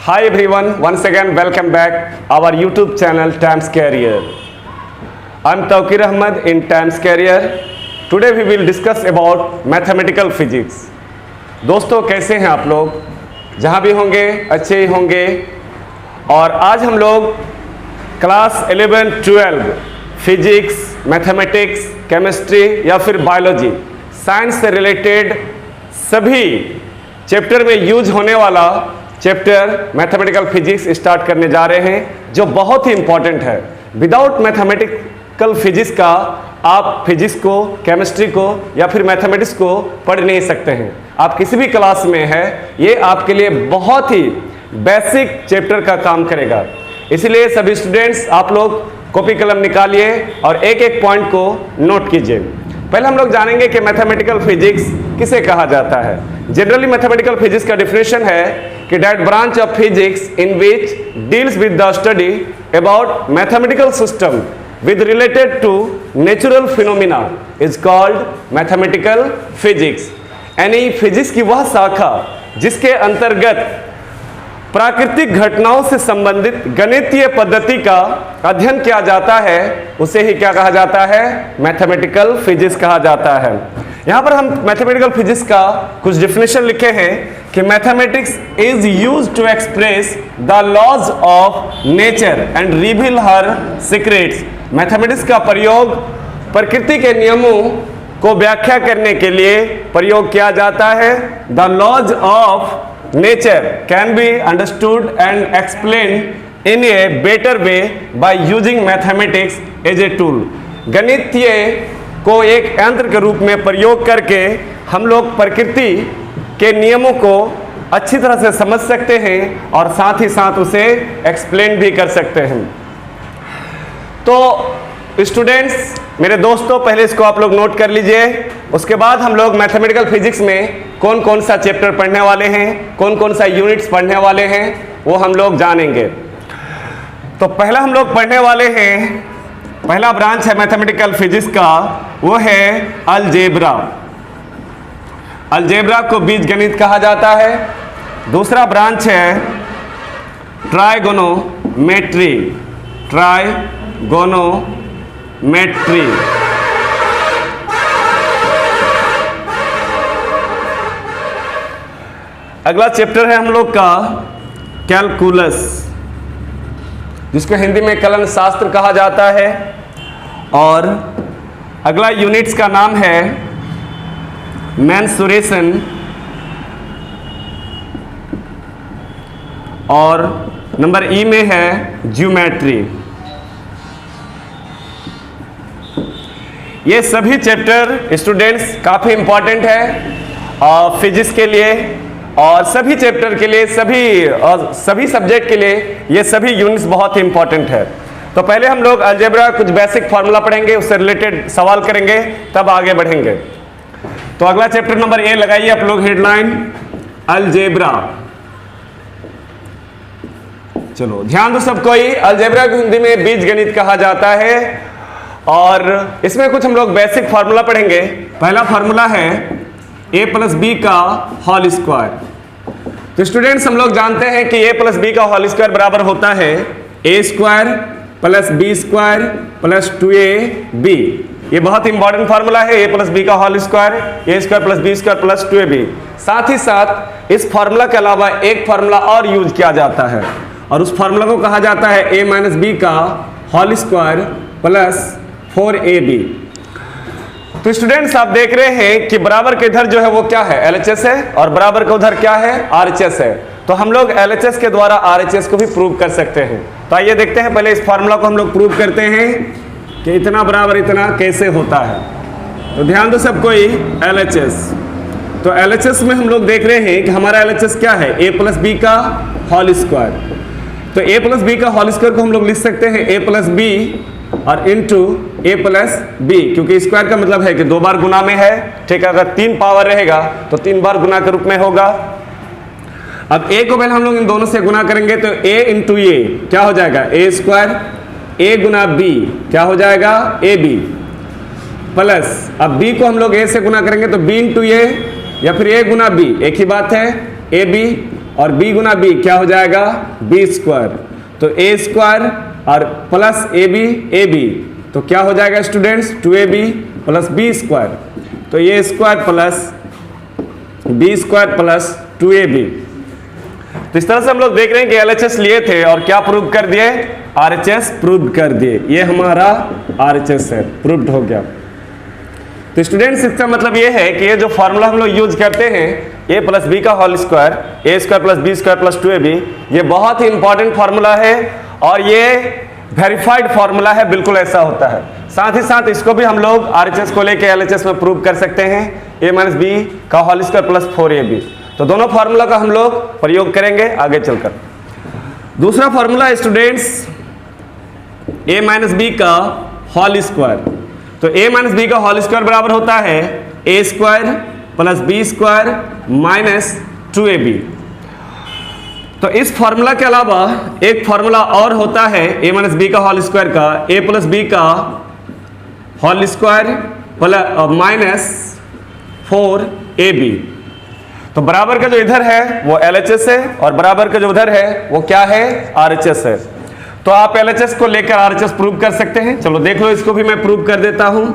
Hi everyone, once again welcome back our YouTube channel Times Career. I'm Tawqir Ahmad in Times Career. Today we will discuss about mathematical physics. दोस्तों कैसे हैं आप लोग? जहाँ भी होंगे अच्छे ही होंगे। और आज हम लोग क्लास 11-12 फिजिक्स, मैथमेटिक्स, केमिस्ट्री या फिर बायोलॉजी, साइंस से रिलेटेड सभी चैप्टर में यूज होने वाला चैप्टर मैथमेटिकल फिजिक्स स्टार्ट करने जा रहे हैं, जो बहुत ही इंपॉर्टेंट है। विदाउट मैथमेटिकल फिजिक्स का आप फिजिक्स को, केमिस्ट्री को या फिर मैथमेटिक्स को पढ़ नहीं सकते हैं। आप किसी भी क्लास में है, ये आपके लिए बहुत ही बेसिक चैप्टर का काम करेगा। इसलिए सभी स्टूडेंट्स आप लोग कॉपी कलम निकालिए और एक एक पॉइंट को नोट कीजिए। पहले हम लोग जानेंगे कि मैथमेटिकल फिजिक्स किसे कहा जाता है। जनरली मैथमेटिकल फिजिक्स का डिफिनेशन है कि that branch of physics in which deals with the study about mathematical system with related to natural phenomena is called mathematical physics। यानी फिजिक्स की वह शाखा जिसके अंतर्गत प्राकृतिक घटनाओं से संबंधित गणितीय पद्धति का अध्ययन किया जाता है, उसे ही क्या कहा जाता है? मैथमेटिकल फिजिक्स कहा जाता है। यहाँ पर हम मैथमेटिकल फिजिक्स का कुछ डिफिनेशन लिखे हैं कि mathematics is used to express the laws of nature and reveal her secrets. Mathematics का प्रयोग प्रकृति के नियमों को व्याख्या करने के लिए प्रयोग किया जाता है। The laws of nature can be understood and explain in a better way by using mathematics as a tool. गणितीय को एक यंत्र के रूप में प्रयोग करके हम लोग प्रकृति के नियमों को अच्छी तरह से समझ सकते हैं और साथ ही साथ उसे एक्सप्लेन भी कर सकते हैं। तो स्टूडेंट्स, मेरे दोस्तों, पहले इसको आप लोग नोट कर लीजिए। उसके बाद हम लोग मैथमेटिकल फिजिक्स में कौन कौन सा चैप्टर पढ़ने वाले हैं, कौन कौन सा यूनिट्स पढ़ने वाले हैं, वो हम लोग जानेंगे। तो पहला हम लोग पढ़ने वाले हैं, पहला ब्रांच है मैथमेटिकल फिजिक्स का, वो है अलजेब्रा। अलजेब्रा को बीजगणित कहा जाता है। दूसरा ब्रांच है ट्राइगोनोमेट्री। ट्राइगोनोमेट्री। अगला चैप्टर है हम लोग का कैलकुलस, जिसको हिंदी में कलन शास्त्र कहा जाता है। और अगला यूनिट्स का नाम है मेंसुरेशन। और नंबर ई में है ज्योमेट्री। ये सभी चैप्टर स्टूडेंट्स काफ़ी इंपॉर्टेंट है फिजिक्स के लिए और सभी चैप्टर के लिए, सभी सब्जेक्ट के लिए ये सभी यूनिट्स बहुत ही इंपॉर्टेंट है। तो पहले हम लोग अलजेब्रा कुछ बेसिक फार्मूला पढ़ेंगे, उससे रिलेटेड सवाल करेंगे, तब आगे बढ़ेंगे। तो अगला चैप्टर नंबर ए लगाइए आप लोग हेडलाइन, अलजेब्रा। चलो ध्यान दो सबको ही, अलजेब्रा को हिंदी में बीजगणित कहा जाता है और इसमें कुछ हम लोग बेसिक फार्मूला पढ़ेंगे। पहला फार्मूला है a प्लस बी का होल स्क्वायर। तो स्टूडेंट्स, हम लोग जानते हैं कि a प्लस बी का होल स्क्वायर बराबर होता है a square plus B square plus 2ab। ये बहुत इंपॉर्टेंट फार्मूला है, a प्लस बी का whole square, a square plus B square plus 2ab। साथ ही साथ इस फार्मूला के अलावा एक फार्मूला और यूज किया जाता है और उस फार्मूला को कहा जाता है a माइनस बी का होल स्क्वायर प्लस 4ab। तो स्टूडेंट्स, आप देख रहे हैं कि बराबर के इधर जो है वो क्या है? LHS है और बराबर के उधर क्या है? RHS है। तो हम लोग LHS के द्वारा RHS को भी प्रूव कर सकते हैं। तो आइए देखते हैं, पहले इस फार्मूला को हम लोग प्रूव करते हैं कि इतना बराबर इतना कैसे होता है। तो ध्यान दो सब कोई, LHS। तो LHS में हम लोग देख रहे हैं कि हमारा LHS क्या है? a प्लस बी का होल स्क्वायर। तो a प्लस बी का होल स्क्वायर को हम लोग लिख सकते हैं a प्लस बी और इंटू a प्लस बी, क्योंकि स्क्वायर का मतलब है कि दो बार गुना में है। ठीक है, अगर 3 पावर रहेगा तो 3 बार गुना के रूप में होगा। अब a को पहले हम लोग इन दोनों से गुना करेंगे तो a इंटू a क्या हो जाएगा? a square, a Guna b क्या हो जाएगा? ab प्लस, अब b को हम लोग a से गुना करेंगे तो b इंटू a या फिर a गुना b, एक ही बात है, ab और b गुना b क्या हो जाएगा b स्क्वायर, तो a स्क्वायर और प्लस ए बी तो क्या हो जाएगा students 2ab plus b square, तो a square plus b square plus 2ab। तो इस तरह से हम लोग देख रहे हैं कि LHS लिए थे और क्या प्रूव कर दिए, RHS प्रूव कर दिए। ये हमारा RHS है, प्रूव्ड हो गया। तो स्टूडेंट्स इसका मतलब ये है कि ये जो फॉर्मूला हम लोग यूज करते हैं a प्लस बी का whole square, a square plus B square plus 2ab, ये बहुत ही इंपॉर्टेंट फार्मूला है और ये वेरीफाइड फार्मूला है, बिल्कुल ऐसा होता है। साथ ही साथ इसको भी हम लोग RHS को लेके LHS में प्रूव कर सकते हैं, a माइनस बी का होल स्क्वायर प्लस 4ab। तो दोनों फार्मूला का हम लोग प्रयोग करेंगे आगे चलकर। दूसरा formula students a minus B का होल स्क्वायर, तो a माइनस बी का होल स्क्वायर बराबर होता है a square plus B square minus 2ab। तो इस फार्मूला के अलावा एक फार्मूला और होता है a माइनस बी का होल स्क्वायर का, a प्लस बी का whole square plus minus 4ab। तो बराबर का जो इधर है वो LHS है और बराबर का जो उधर है वो क्या है RHS है। तो आप LHS को लेकर RHS प्रूव कर सकते हैं। चलो देख लो, इसको भी मैं प्रूव कर देता हूं।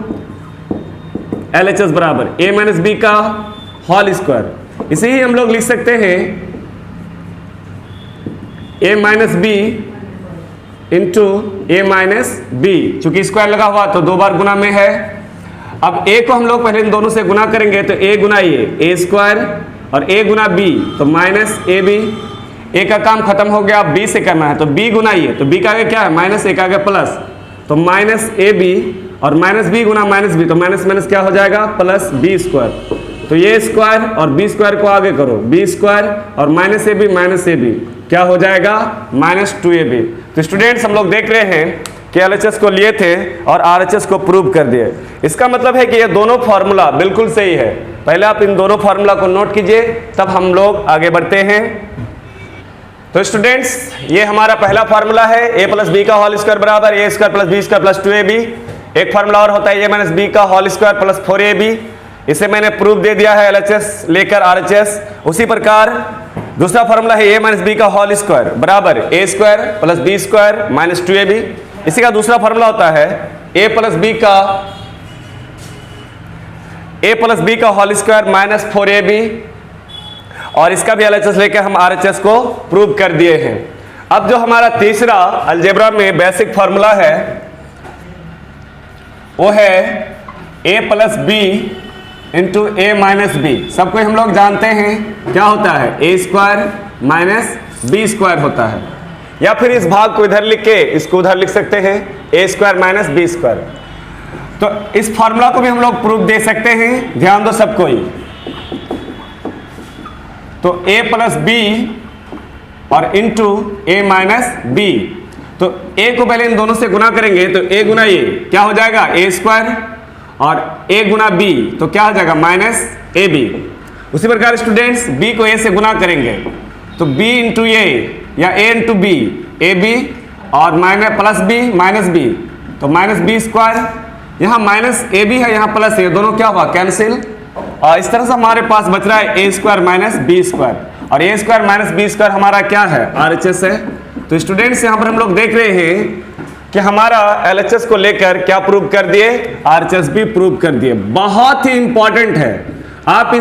LHS बराबर a माइनस बी का होल स्क्वायर, इसे ही हम लोग लिख सकते हैं a minus B into a minus B, चूंकि स्क्वायर लगा हुआ तो दो बार गुना में है। अब a को हम लोग पहले इन दोनों से गुना करेंगे तो a गुना a स्क्वायर और a गुना b तो माइनस ab। a का काम खत्म हो गया, अब b से करना है तो b गुना ये, तो b का आगे क्या है माइनस, a का आगे प्लस, तो माइनस ab और माइनस b गुना माइनस b तो माइनस माइनस क्या हो जाएगा प्लस b स्क्वायर। तो ये स्क्वायर और b स्क्वायर को आगे करो, b स्क्वायर और माइनस ab क्या हो जाएगा माइनस 2ab। तो स्टूडेंट्स हम लोग देख रहे हैं कि LHS को लिए थे और RHS को प्रूव कर दिए। इसका मतलब है कि ये दोनों फार्मूला बिल्कुल सही है। पहले आप इन दोनों फार्मूला को नोट कीजिए, तब हम लोग आगे बढ़ते हैं। तो स्टूडेंट्स ये हमारा पहला फार्मूला है, a प्लस बी का होल स्क्वायर बराबर a square plus B square plus 2ab। एक फार्मूला और होता है a माइनस बी का होल स्क्वायर प्लस 4ab, इसे मैंने प्रूव दे दिया है LHS लेकर RHS। उसी प्रकार दूसरा फार्मूला है a माइनस बी का होल स्क्वायर बराबर a square plus B square minus 2ab। इसी का दूसरा फार्मूला होता है a प्लस बी का होल स्क्वायर माइनस 4ab, और इसका भी LHS लेकर हम RHS को प्रूव कर दिए हैं। अब जो हमारा तीसरा अलजेब्रा में बेसिक फार्मूला है वो है a plus B into a minus B. सबको हम लोग जानते हैं क्या होता है, a square minus B square होता है, या फिर इस भाग को इधर लिख के इसको उधर लिख सकते हैं a square minus B square. तो इस फार्मूला को भी हम लोग प्रूफ दे सकते हैं, ध्यान दो सबको ही। तो a प्लस बी और इंटू a माइनस बी, तो a को पहले इन दोनों से गुना करेंगे तो a गुना a क्या हो जाएगा a स्क्वायर और a गुना b तो क्या हो जाएगा माइनस ab। उसी प्रकार स्टूडेंट्स b को a से गुना करेंगे तो b इंटू a या a इंटू b ab और minus plus b minus b तो माइनस b स्क्वायर, यहाँ माइनस ab है यहाँ प्लस है, दोनों क्या हुआ कैंसिल। और इस तरह से हमारे पास बच रहा है a square minus B square, और a square minus B square हमारा क्या है RHS है। तो स्टूडेंट्स यहाँ पर हम लोग देख रहे हैं कि हमारा LHS को लेकर क्या प्रूव कर दिए, RHS भी प्रूव कर दिए। बहुत ही इंपॉर्टेंट है, आप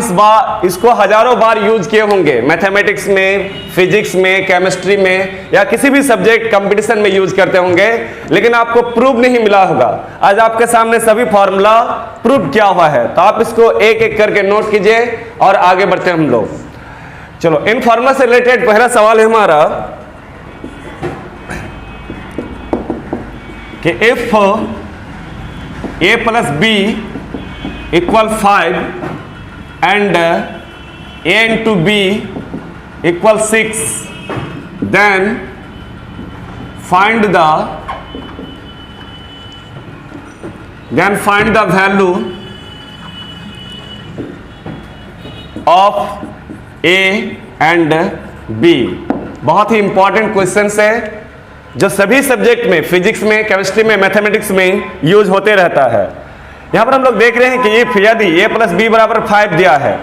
इसको हजारों बार यूज किए होंगे, मैथमेटिक्स में, फिजिक्स में, केमिस्ट्री में या किसी भी सब्जेक्ट कंपटीशन में यूज करते होंगे, लेकिन आपको प्रूफ नहीं मिला होगा। आज आपके सामने सभी फॉर्मूला प्रूफ किया हुआ है, तो आप इसको एक एक करके नोट कीजिए और आगे बढ़ते हैं हम लोग। चलो इन फॉर्मूला से रिलेटेड पहला सवाल है हमारा कि if a plus B equal 5 and a into b equal 6, then find the value of a and b। बहुत ही इंपॉर्टेंट क्वेश्चन है जो सभी सब्जेक्ट में, फिजिक्स में, केमिस्ट्री में, मैथमेटिक्स में यूज होते रहता है। यहां पर हम लोग देख रहे हैं कि ये यदि a प्लस बी बराबर 5 दिया है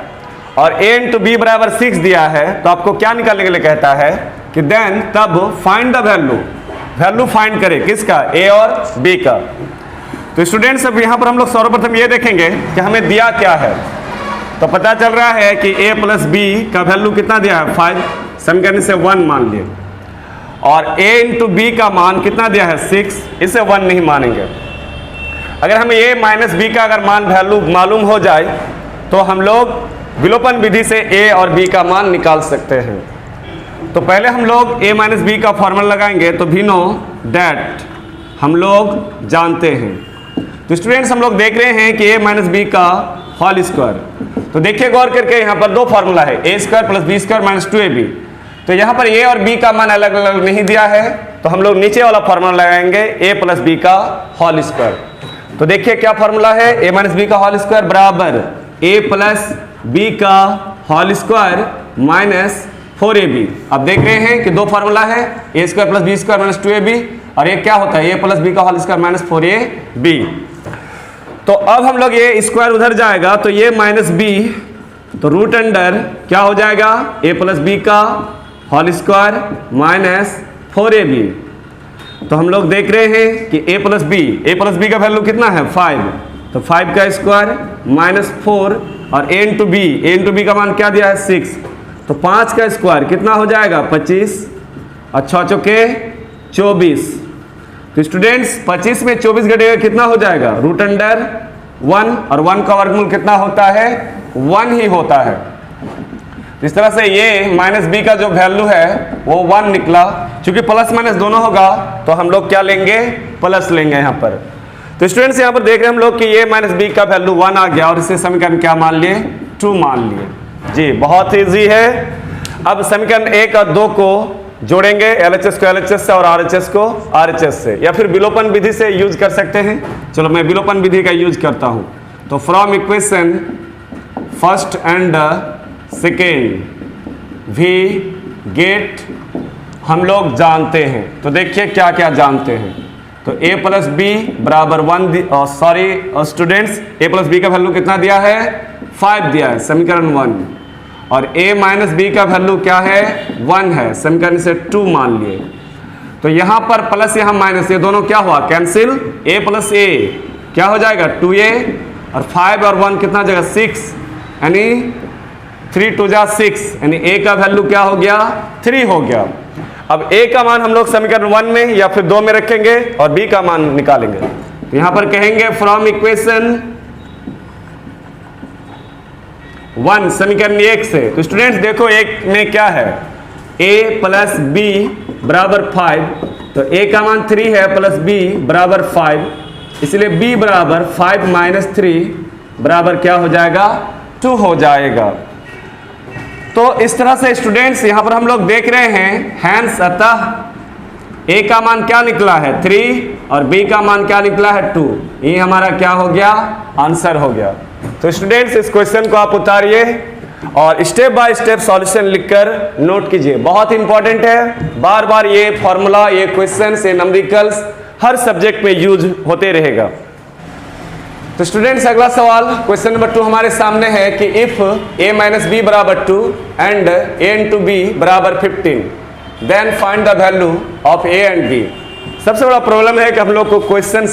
और a इंटू बी बराबर 6 दिया है, तो आपको क्या निकालने के लिए कहता है कि देन तब फाइंड द वैल्यू फाइंड करें किसका, a और b का। तो स्टूडेंट्स अब यहाँ पर हम लोग सर्वप्रथम ये देखेंगे कि हमें दिया क्या है। तो पता चल रहा है कि a प्लस बी का वैल्यू कितना दिया है 5, समीकरण से 1 मान लिए, और a इंटू बी का मान कितना दिया है 6, इसे 1 नहीं मानेंगे। अगर हमें a माइनस बी का अगर मान वैल्यू मालूम हो जाए तो हम लोग विलोपन विधि से a और b का मान निकाल सकते हैं। तो पहले हम लोग a माइनस बी का फॉर्मूला लगाएंगे, तो वी नो दैट हम लोग जानते हैं। तो स्टूडेंट्स हम लोग देख रहे हैं कि a माइनस बी का होल स्क्वायर। तो देखिए गौर करके, यहाँ पर दो फॉर्मूला है, a square plus B square minus 2ab। तो यहाँ पर a और b का मान अलग अलग नहीं दिया है, तो हम लोग नीचे वाला फॉर्मूला लगाएंगे a प्लस बी का होल स्क्वायर। तो देखिए क्या फॉर्मूला है, a माइनस बी का होल स्क्वायर बराबर a प्लस बी का होल स्क्वायर माइनस 4ab। अब देख रहे हैं कि दो फार्मूला है, a square plus B square minus 2ab, और ये क्या होता है a प्लस बी का होल स्क्वायर माइनस 4ab। तो अब हम लोग ये स्क्वायर उधर जाएगा तो ये माइनस बी, तो रूट अंडर क्या हो जाएगा a प्लस बी का होल स्क्वायर माइनस 4ab। तो हम लोग देख रहे हैं कि a प्लस बी का वैल्यू कितना है 5, तो 5 का स्क्वायर माइनस 4, और a इंटू बी का मान क्या दिया है 6, तो 5 का स्क्वायर कितना हो जाएगा 25, और 6 चौके 24। तो स्टूडेंट्स 25 में 24 घटेगा कितना हो जाएगा रूट अंडर 1, और 1 का वर्गमूल कितना होता है 1 ही होता है। इस तरह से ये माइनस बी का जो वैल्यू है वो 1 निकला। चूंकि प्लस माइनस दोनों होगा तो हम लोग क्या लेंगे, प्लस लेंगे यहाँ पर। तो स्टूडेंट्स यहाँ पर देख रहे हैं हम लोग कि ये माइनस बी का वैल्यू 1 आ गया, और इसे समीकरण क्या मान लिए 2 मान लिए। जी बहुत ईजी है। अब समीकरण 1 और 2 को जोड़ेंगे, LHS को LHS से और RHS को RHS से, या फिर विलोपन विधि से यूज कर सकते हैं। चलो मैं विलोपन विधि का यूज करता हूं। तो from equation first and second we get, हम लोग जानते हैं। तो देखिए क्या क्या जानते हैं। तो a प्लस बी बराबर 1, sorry students, a plus B का वैल्यू कितना दिया है 5 दिया है, समीकरण 1, और a माइनस बी का वैल्यू क्या है 1 है, समीकरण से 2 मान लिए। तो यहाँ पर प्लस यहाँ माइनस, ये दोनों क्या हुआ कैंसिल, a प्लस a क्या हो जाएगा 2a, और 5 और 1 कितना जगह 6, यानी 3 2 जा 6, यानी a का वैल्यू क्या हो गया 3 हो गया। अब a का मान हम लोग समीकरण 1 में या फिर 2 में रखेंगे और b का मान निकालेंगे। तो यहाँ पर कहेंगे फ्रॉम इक्वेशन 1 समीकरण 1 से। तो स्टूडेंट्स देखो एक में क्या है a प्लस बी बराबर 5, तो a का मान 3 है प्लस b बराबर 5, इसलिए b बराबर 5 माइनस 3 बराबर क्या हो जाएगा 2 हो जाएगा। तो इस तरह से स्टूडेंट्स यहाँ पर हम लोग देख रहे हैं, हैंस अतः a का मान क्या निकला है 3 और b का मान क्या निकला है 2, ये हमारा क्या हो गया आंसर हो गया। तो स्टूडेंट्स इस क्वेश्चन को आप उतारिए और स्टेप बाय स्टेप सॉल्यूशन लिखकर नोट कीजिए, बहुत इंपॉर्टेंट है। बार बार ये फॉर्मूला, ये क्वेश्चन, ये नंबरिकल्स हर सब्जेक्ट में यूज होते रहेगा। तो स्टूडेंट्स अगला सवाल क्वेश्चन नंबर 2 हमारे सामने है कि इफ a माइनस बी बराबर 2 एंड a इंटू बी बराबर 15 then find the value of a and b। सबसे बड़ा प्रॉब्लम है कि हम लोग को क्वेश्चन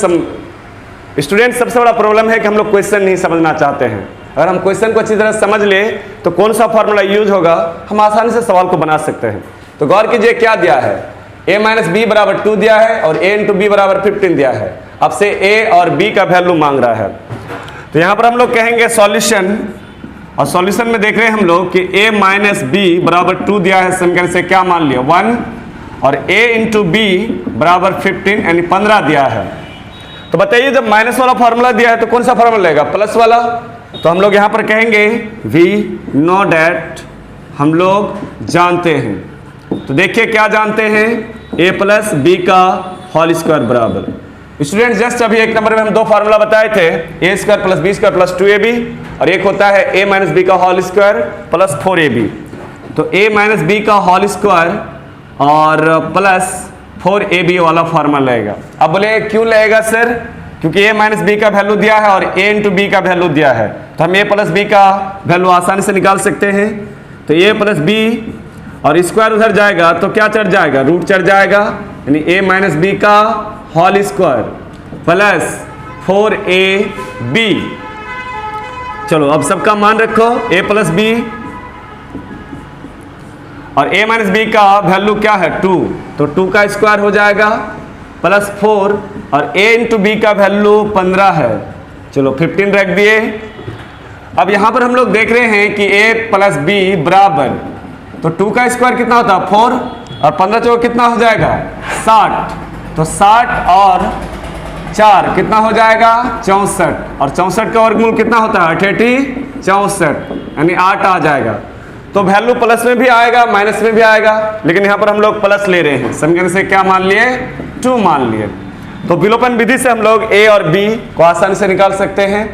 स्टूडेंट सबसे बड़ा प्रॉब्लम है कि हम लोग क्वेश्चन नहीं समझना चाहते हैं। अगर हम क्वेश्चन को अच्छी तरह समझ ले तो कौन सा फॉर्मूला यूज होगा, हम आसानी से सवाल को बना सकते हैं। तो गौर कीजिए क्या दिया है, a माइनस बी बराबर 2 दिया है और a इंटू बी बराबर 15 दिया है। अब से a और b का वैल्यू मांग रहा है। तो यहाँ पर हम लोग कहेंगे सॉल्यूशन, और सॉल्यूशन में देख रहे हैं हम लोग कि a माइनस बी बराबर 2 दिया है, समीकरण से क्या मान लिया 1, और a इंटू बी बराबर 15 यानी 15 दिया है। तो बताइए जब माइनस वाला फॉर्मूला दिया है तो कौन सा फॉर्मूला लेगा, प्लस वाला। तो हम लोग यहाँ पर कहेंगे वी नो डैट, हम लोग जानते हैं। तो देखिए क्या जानते हैं, a प्लस बी का होल स्क्वायर बराबर। स्टूडेंट जस्ट अभी एक नंबर में हम दो फार्मूला बताए थे, a square plus B square plus 2ab, और एक होता है a माइनस बी का होल स्क्वायर प्लस 4ab। तो a माइनस बी का होल स्क्वायर और प्लस 4ab वाला फार्मूला लगेगा। अब बोले क्यों लगेगा सर, क्योंकि a माइनस बी का वैल्यू दिया है और a इंटू बी का वैल्यू दिया है, तो हम a प्लस बी का वैल्यू आसानी से निकाल सकते हैं। तो a प्लस बी और स्क्वायर उधर जाएगा तो क्या चढ़ जाएगा, रूट चढ़ जाएगा, यानी a माइनस बी का होल स्क्वायर प्लस 4ab। चलो अब सबका मान रखो, a प्लस बी और a माइनस बी का वैल्यू क्या है 2, तो 2 का स्क्वायर हो जाएगा प्लस 4 और a इंटू बी का वैल्यू 15 है, चलो 15 रख दिए। अब यहां पर हम लोग देख रहे हैं कि a प्लस बी बराबर, तो 2 का स्क्वायर कितना होता है 4 और 15 चौक कितना हो जाएगा 60, तो 60 और 4 कितना हो जाएगा 64 और 64 का वर्गमूल कितना होता है 88, 64 यानी 8 आ जाएगा। तो वैल्यू प्लस में भी आएगा माइनस में भी आएगा, लेकिन यहाँ पर हम लोग प्लस ले रहे हैं, समीकरण से क्या मान लिए 2 मान लिए। तो विलोपन विधि से हम लोग a और b को आसानी से निकाल सकते हैं,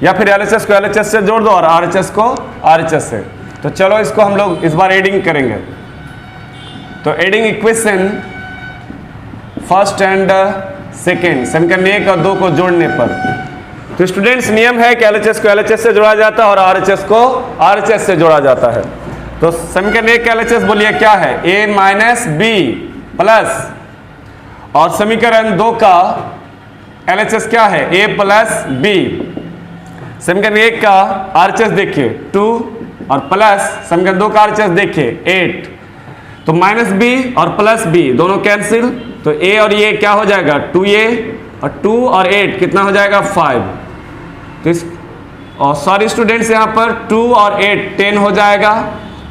या फिर LHS को LHS से जोड़ दो और RHS को RHS से। तो चलो इसको हम लोग इस बार एडिंग करेंगे। तो adding equation first and second, समीकरण 1 और 2 को जोड़ने पर, तो स्टूडेंट्स नियम है कि LHS को LHS से जोड़ा जाता है और RHS को RHS से जोड़ा जाता है। तो समीकरण 1 का LHS बोलिए क्या है a माइनस बी प्लस, और समीकरण 2 का LHS क्या है a प्लस बी। समीकरण 1 का RHS देखिए 2 और प्लस समीकरण 2 का RHS देखिए 8, तो माइनस बी और प्लस बी दोनों कैंसिल, तो a और ये क्या हो जाएगा 2a और 2 और 8 कितना हो जाएगा 5। तो इस और सॉरी स्टूडेंट्स यहाँ पर 2 और 8 10 हो जाएगा,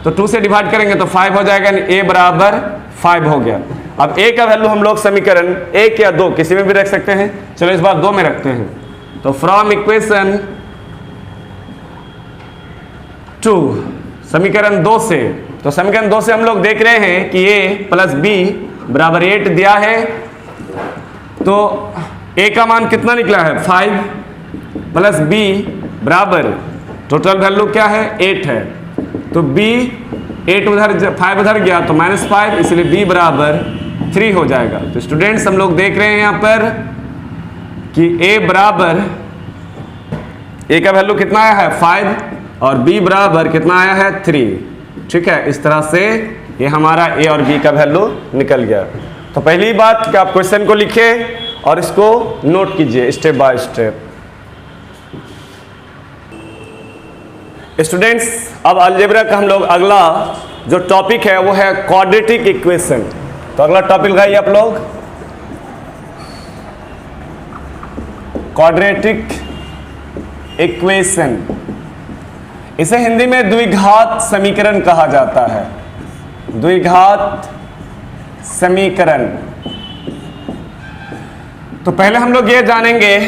तो 2 से डिवाइड करेंगे तो 5 हो जाएगा, यानी a बराबर 5 हो गया। अब a का वैल्यू हम लोग समीकरण 1 या 2 किसी में भी रख सकते हैं, चलो इस बार 2 में रखते हैं। तो फ्रॉम इक्वेशन 2 समीकरण 2 से, तो समीकरण 2 से हम लोग देख रहे हैं कि a प्लस बी बराबर 8 दिया है, तो a का मान कितना निकला है 5 प्लस b बराबर टोटल वैल्यू क्या है 8 है, तो b 8 उधर 5 उधर गया तो -5, इसलिए b बराबर 3 हो जाएगा। तो स्टूडेंट्स हम लोग देख रहे हैं यहाँ पर कि a बराबर, a का वैल्यू कितना आया है 5 और b बराबर कितना आया है 3। ठीक है, इस तरह से ये हमारा a और b का वैल्यू निकल गया। तो पहली बात कि आप क्वेश्चन को लिखें और इसको नोट कीजिए स्टेप बाय स्टेप। स्टूडेंट्स अब अलजेब्रा का हम लोग अगला जो टॉपिक है वो है क्वाड्रेटिक इक्वेशन। तो अगला टॉपिक लगाइए आप लोग, क्वाड्रेटिक इक्वेशन। इसे हिंदी में द्विघात समीकरण कहा जाता है, द्विघात समीकरण। तो पहले हम लोग ये जानेंगे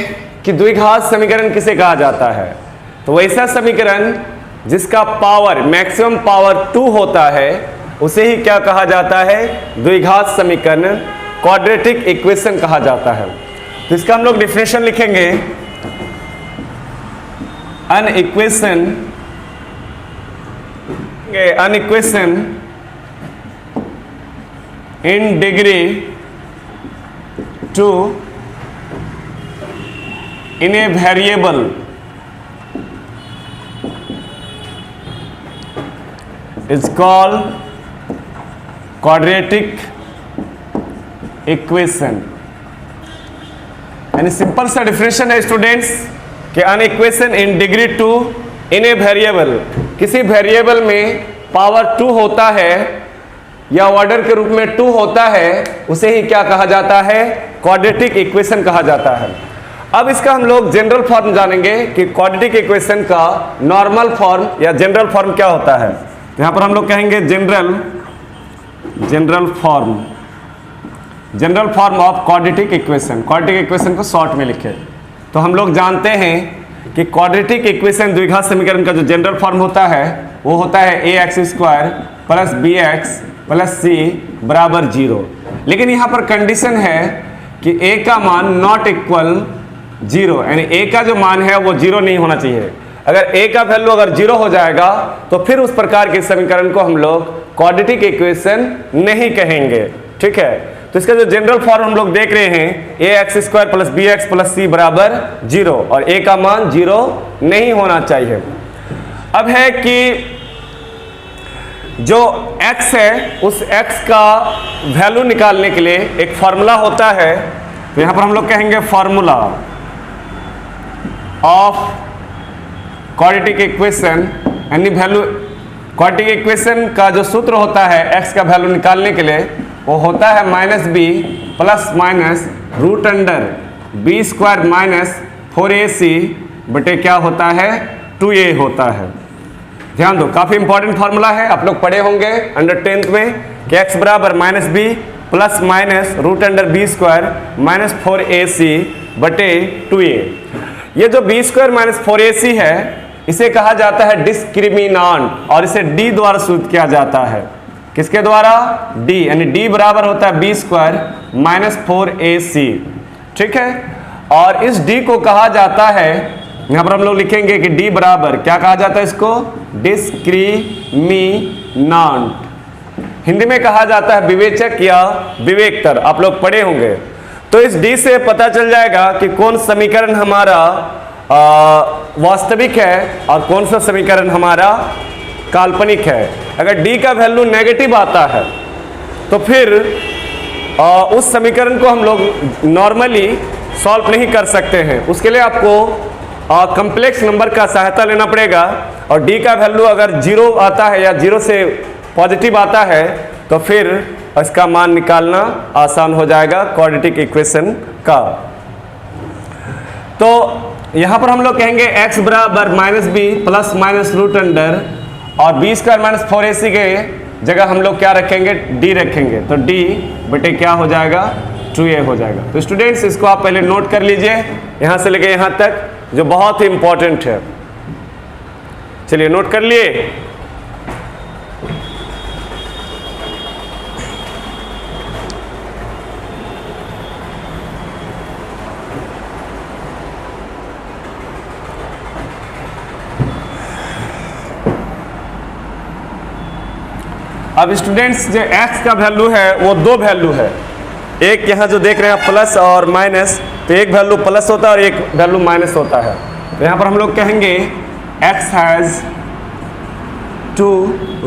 कि द्विघात समीकरण किसे कहा जाता है। तो वैसा समीकरण जिसका पावर मैक्सिमम पावर 2 होता है उसे ही क्या कहा जाता है, द्विघात समीकरण, क्वाड्रेटिक इक्वेशन कहा जाता है। तो इसका हम लोग डिफिनेशन लिखेंगे, an equation in degree 2 in a variable is called quadratic equation। यानी सिंपल सा डिफिनेशन है स्टूडेंट्स कि an equation in degree 2 in a variable, किसी वेरिएबल में पावर 2 होता है या ऑर्डर के रूप में 2 होता है, उसे ही क्या कहा जाता है, क्वाड्रेटिक इक्वेशन कहा जाता है। अब इसका हम लोग जनरल फॉर्म जानेंगे कि क्वाड्रेटिक इक्वेशन का नॉर्मल फॉर्म या जनरल फॉर्म क्या होता है। तो यहाँ पर हम लोग कहेंगे general form of quadratic equation. Quadratic equation को शॉर्ट में लिखे। तो हम लोग जानते हैं कि क्वाड्रेटिक इक्वेशन द्विघात समीकरण का जो जनरल फॉर्म होता है वो होता है ax² plus bx plus c बराबर 0। लेकिन यहाँ पर कंडीशन है कि a का मान नॉट इक्वल 0, यानी a का जो मान है वो 0 नहीं होना चाहिए। अगर a का वैल्यू अगर 0 हो जाएगा तो फिर उस प्रकार के समीकरण को हम लोग क्वाड्रेटिक इक्वेशन नहीं कहेंगे। ठीक है, तो इसका जो जनरल फॉर्म हम लोग देख रहे हैं A x square plus B x plus C बराबर 0 और ए का मान 0 नहीं होना चाहिए। अब है कि जो x है उस x का वैल्यू निकालने के लिए एक फॉर्मूला होता है, तो यहां पर हम लोग कहेंगे फॉर्मूला ऑफ क्वाड्रेटिक इक्वेशन, यानी वैल्यू क्वाड्रेटिक इक्वेशन का जो सूत्र होता है x का वैल्यू निकालने के लिए वो होता है minus B plus minus root under B square minus 4ac बटे क्या होता है 2a होता है। ध्यान दो, काफी इंपॉर्टेंट फॉर्मूला है, आप लोग पढ़े होंगे अंडर 10th में कि x बराबर minus B plus minus root under B square minus 4ac बटे 2a। ये जो बी स्क्वायर माइनस 4ac है इसे कहा जाता है डिस्क्रिमिनांट और इसे d द्वारा सूचित किया जाता है। किसके द्वारा? d, यानी d बराबर होता है बी स्क्वायर माइनस 4ac। ठीक है, और इस d को कहा जाता है, यहां पर हम लोग लिखेंगे कि d बराबर क्या कहा जाता है इसको? डिस्क्रिमिनांट। हिंदी में कहा जाता है विवेचक या विवेकतर, आप लोग पढ़े होंगे। तो इस d से पता चल जाएगा कि कौन समीकरण हमारा वास्तविक है और कौन सा समीकरण हमारा काल्पनिक है। अगर d का वैल्यू नेगेटिव आता है तो फिर उस समीकरण को हम लोग नॉर्मली सॉल्व नहीं कर सकते हैं, उसके लिए आपको कॉम्प्लेक्स नंबर का सहायता लेना पड़ेगा। और d का वैल्यू अगर 0 आता है या 0 से पॉजिटिव आता है तो फिर इसका मान निकालना आसान हो जाएगा क्वाड्रेटिक इक्वेशन का। तो यहां पर हम लोग कहेंगे x बराबर minus B plus minus root under और बी स्क्वायर माइनस 4ac के जगह हम लोग क्या रखेंगे? d रखेंगे। तो d बटे क्या हो जाएगा? 2a हो जाएगा। तो स्टूडेंट्स इसको आप पहले नोट कर लीजिए यहां से लेके यहां तक, जो बहुत ही इंपॉर्टेंट है। चलिए नोट कर लिए। अब स्टूडेंट्स जो x का वैल्यू है वो दो वैल्यू है, एक यहाँ जो देख रहे हैं प्लस और माइनस, तो एक वैल्यू प्लस होता है और एक वैल्यू माइनस होता है। तो यहाँ पर हम लोग कहेंगे x हैज़ 2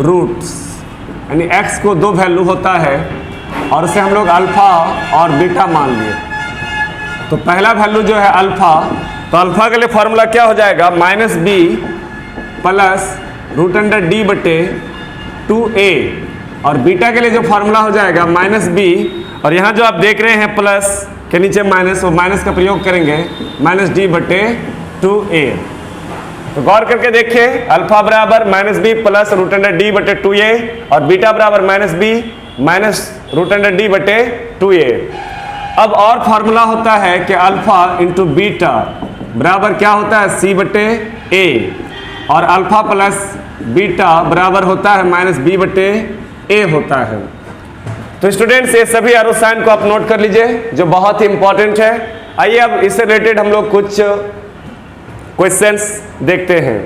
रूट्स, यानी x को दो वैल्यू होता है और उसे हम लोग अल्फा और बीटा मान लिए। तो पहला वैल्यू जो है अल्फा, तो अल्फा के लिए फॉर्मूला क्या हो जाएगा? Minus B plus root under D बटे 2a, और बीटा के लिए जो फॉर्मूला हो जाएगा माइनस बी, और यहाँ जो आप देख रहे हैं प्लस के नीचे माइनस, वो माइनस का प्रयोग करेंगे माइनस डी बटे 2a। तो गौर करके देखिए, अल्फा बराबर minus B plus root under D बटे 2a और बीटा बराबर minus B minus root under D बटे 2a। अब और फॉर्मूला होता है कि अल्फा इंटू बीटा बराबर क्या होता है? c बटे a, और अल्फा प्लस बीटा बराबर होता है माइनस बी बटे ए होता है। तो स्टूडेंट्स ये सभी एरो साइन को आप नोट कर लीजिए जो बहुत ही इंपॉर्टेंट है। आइए अब इससे रिलेटेड हम लोग कुछ क्वेश्चंस देखते हैं।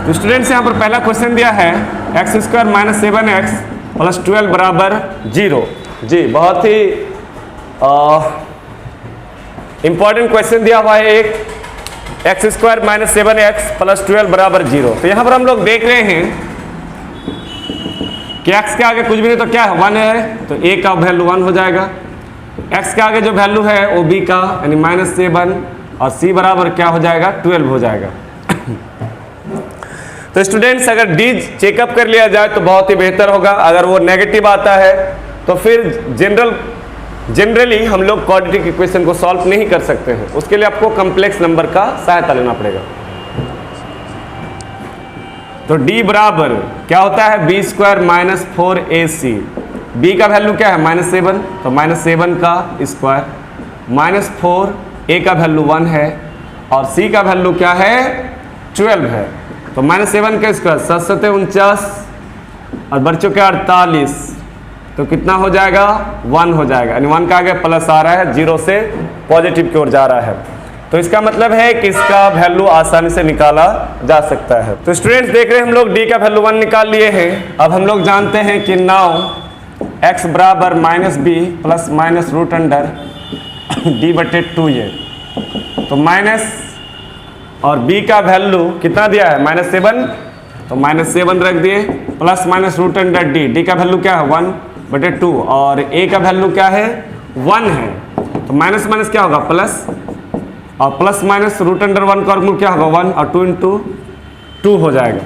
तो स्टूडेंट्स यहाँ पर पहला क्वेश्चन दिया है x square minus 7x plus 12 बराबर 0। जी बहुत ही इंपॉर्टेंट क्वेश्चन दिया हुआ है एक, x square minus 7x plus 12 बराबर 0। तो यहाँ पर हम लोग देख रहे हैं कि x के आगे कुछ भी नहीं तो क्या है? 1 है, तो a का वैल्यू 1 हो जाएगा। x के आगे जो वैल्यू है वो b का यानी माइनस 7 और c बराबर क्या हो जाएगा? 12 हो जाएगा। तो स्टूडेंट्स अगर d चेकअप कर लिया जाए तो बहुत ही बेहतर होगा। अगर वो नेगेटिव आता है तो फिर जनरली हम लोग क्वाड्रेटिक इक्वेशन को सॉल्व नहीं कर सकते हैं, उसके लिए आपको कॉम्प्लेक्स नंबर का सहायता लेना पड़ेगा। तो d बराबर क्या होता है? B square minus 4ac। b का वैल्यू क्या है? माइनस 7, तो माइनस 7 का स्क्वायर माइनस 4, a का वैल्यू 1 है और c का वैल्यू क्या है? 12 है। तो माइनस 7 का स्क्वायर 7 7 49 और बच्चों के 48, तो कितना हो जाएगा? 1 हो जाएगा, यानी 1 का आगे प्लस आ रहा है, 0 से पॉजिटिव की ओर जा रहा है। तो इसका मतलब है कि इसका वैल्यू आसानी से निकाला जा सकता है। तो स्टूडेंट्स देख रहे हैं हम लोग d का वैल्यू 1 निकाल लिए हैं। अब हम लोग जानते हैं कि नाउ x बराबर -b plus minus root under d/2a। तो माइनस और b का वैल्यू कितना दिया है -7, तो -7 रख दिए plus minus root under d का वैल्यू क्या है 1/2 और a का वैल्यू क्या है 1 है। तो माइनस माइनस क्या होगा प्लस और प्लस माइनस रूट अंडर 1 का वर्गमूल क्या होगा 1 और 2 इंटू 2 हो जाएगा।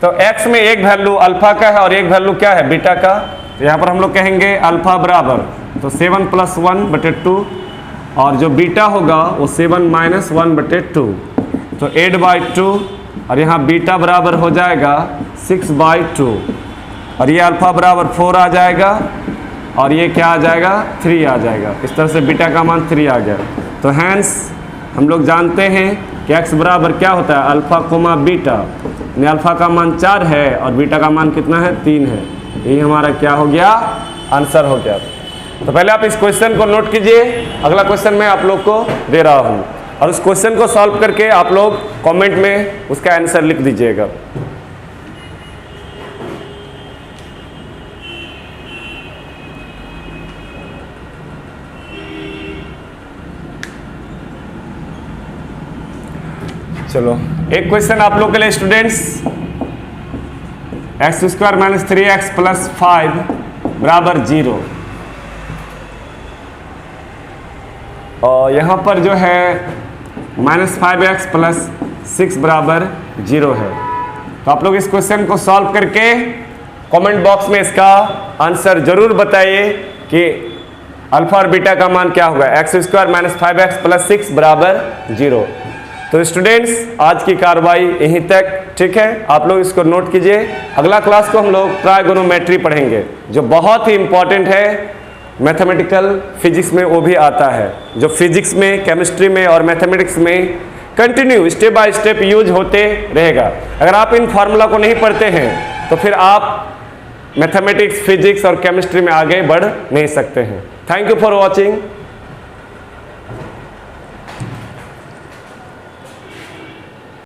तो x में एक वैल्यू अल्फा का है और एक वैल्यू क्या है बीटा का। तो यहाँ पर हम लोग कहेंगे अल्फा बराबर तो 7 + 1/2 और जो बीटा होगा वो 7 - 1/2 तो 8/2 और यहाँ बीटा बराबर हो जाएगा 6/2 और ये अल्फा बराबर 4 आ जाएगा और ये क्या आ जाएगा 3 आ जाएगा। इस तरह से बीटा का मान 3 आ गया। तो हैंस हम लोग जानते हैं कि x बराबर क्या होता है अल्फा कोमा बीटा, यानी अल्फा का मान 4 है और बीटा का मान कितना है 3 है। यही हमारा क्या हो गया आंसर हो गया। तो पहले आप इस क्वेश्चन को नोट कीजिए, अगला क्वेश्चन मैं आप लोग को दे रहा हूँ और उस क्वेश्चन को सॉल्व करके आप लोग कमेंट में उसका आंसर लिख दीजिएगा। चलो एक क्वेश्चन आप लोग के लिए स्टूडेंट्स, x² - 3x + 5 बराबर 0 और यहाँ पर जो है -5x + 6 बराबर 0 है। तो आप लोग इस क्वेश्चन को सॉल्व करके कमेंट बॉक्स में इसका आंसर जरूर बताइए कि अल्फा और बीटा का मान क्या होगा x² - 5x + 6 बराबर 0। तो स्टूडेंट्स आज की कार्रवाई यहीं तक, ठीक है, आप लोग इसको नोट कीजिए। अगला क्लास को हम लोग ट्राइगोनोमेट्री पढ़ेंगे जो बहुत ही इंपॉर्टेंट है, मैथमेटिकल फिजिक्स में वो भी आता है, जो फिजिक्स में, केमिस्ट्री में और मैथमेटिक्स में continue step by step use होते रहेगा। अगर आप इन फार्मूला को नहीं पढ़ते हैं तो फिर आप मैथमेटिक्स, फिजिक्स और केमिस्ट्री में आगे बढ़ नहीं सकते हैं। Thank you for watching.